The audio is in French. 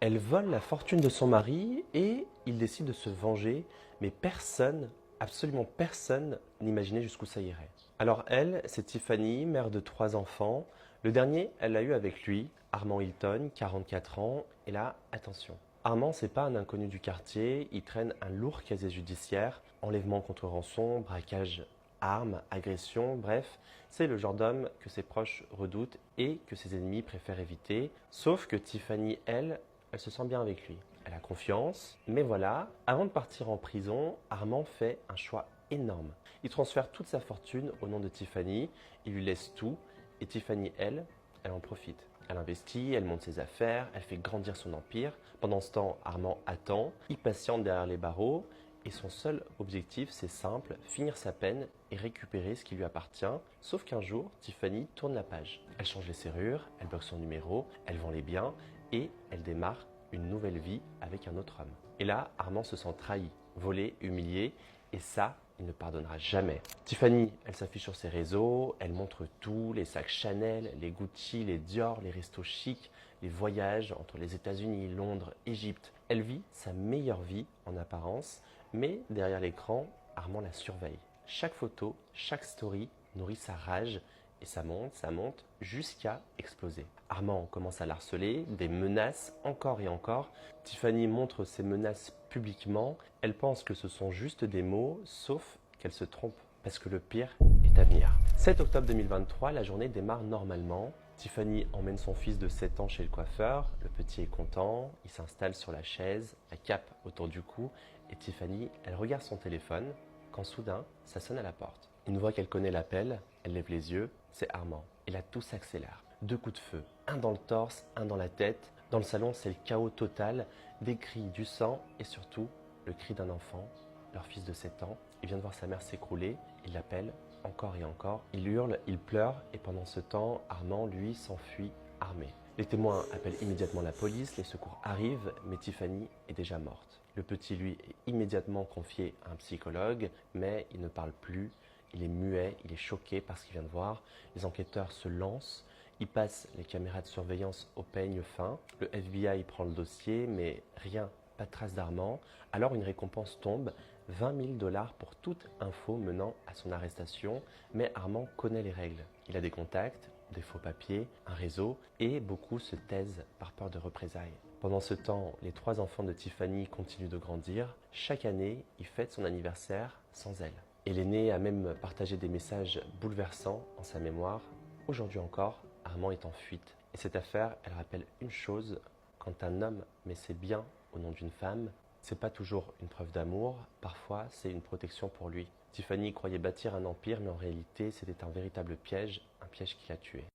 Elle vole la fortune de son mari et il décide de se venger, mais personne, absolument personne, n'imaginait jusqu'où ça irait. Alors elle, c'est Tiffany, mère de 3 enfants. Le dernier, elle l'a eu avec lui, Armand Hilton, 44 ans. Et là, attention. Armand, c'est pas un inconnu du quartier, il traîne un lourd casier judiciaire, enlèvement contre rançon, braquage, armes, agression, bref, c'est le genre d'homme que ses proches redoutent et que ses ennemis préfèrent éviter. Sauf que Tiffany, elle se sent bien avec lui. Elle a confiance, mais voilà, avant de partir en prison, Armand fait un choix énorme. Il transfère toute sa fortune au nom de Tiffany, il lui laisse tout, et Tiffany, elle en profite. Elle investit, elle monte ses affaires, elle fait grandir son empire. Pendant ce temps, Armand attend, il patiente derrière les barreaux, et son seul objectif, c'est simple, finir sa peine et récupérer ce qui lui appartient. Sauf qu'un jour, Tiffany tourne la page. Elle change les serrures, elle bloque son numéro, elle vend les biens, et elle démarre une nouvelle vie avec un autre homme. Et là, Armand se sent trahi, volé, humilié, et ça, il ne pardonnera jamais. Tiffany, elle s'affiche sur ses réseaux, elle montre tout, les sacs Chanel, les Gucci, les Dior, les restos chics, les voyages entre les États-Unis, Londres, Égypte. Elle vit sa meilleure vie en apparence, mais derrière l'écran, Armand la surveille. Chaque photo, chaque story nourrit sa rage et ça monte, jusqu'à exploser. Armand commence à l'harceler, des menaces encore et encore. Tiffany montre ses menaces publiquement. Elle pense que ce sont juste des mots, sauf qu'elle se trompe, parce que le pire est à venir. 7 octobre 2023, la journée démarre normalement. Tiffany emmène son fils de 7 ans chez le coiffeur. Le petit est content, il s'installe sur la chaise, la cape autour du cou, et Tiffany, elle regarde son téléphone, quand soudain, ça sonne à la porte. Une voix qu'elle connaît l'appelle, elle lève les yeux, c'est Armand. Et là, tout s'accélère. 2 coups de feu, un dans le torse, un dans la tête. Dans le salon, c'est le chaos total, des cris, du sang et surtout le cri d'un enfant, leur fils de 7 ans. Il vient de voir sa mère s'écrouler, il l'appelle encore et encore. Il hurle, il pleure et pendant ce temps, Armand, lui, s'enfuit armé. Les témoins appellent immédiatement la police, les secours arrivent, mais Tiffany est déjà morte. Le petit, lui, est immédiatement confié à un psychologue, mais il ne parle plus, il est muet, il est choqué par ce qu'il vient de voir. Les enquêteurs se lancent, ils passent les caméras de surveillance au peigne fin. Le FBI prend le dossier, mais rien, pas de trace d'Armand. Alors une récompense tombe, 20 000 $ pour toute info menant à son arrestation. Mais Armand connaît les règles. Il a des contacts, des faux papiers, un réseau, et beaucoup se taisent par peur de représailles. Pendant ce temps, les 3 enfants de Tiffany continuent de grandir. Chaque année, il fête son anniversaire sans elle. Et l'aîné a même partagé des messages bouleversants en sa mémoire. Aujourd'hui encore, Armand est en fuite. Et cette affaire, elle rappelle une chose, quand un homme met ses biens au nom d'une femme, c'est pas toujours une preuve d'amour, parfois c'est une protection pour lui. Tiffany croyait bâtir un empire, mais en réalité, c'était un véritable piège, un piège qui l'a tué.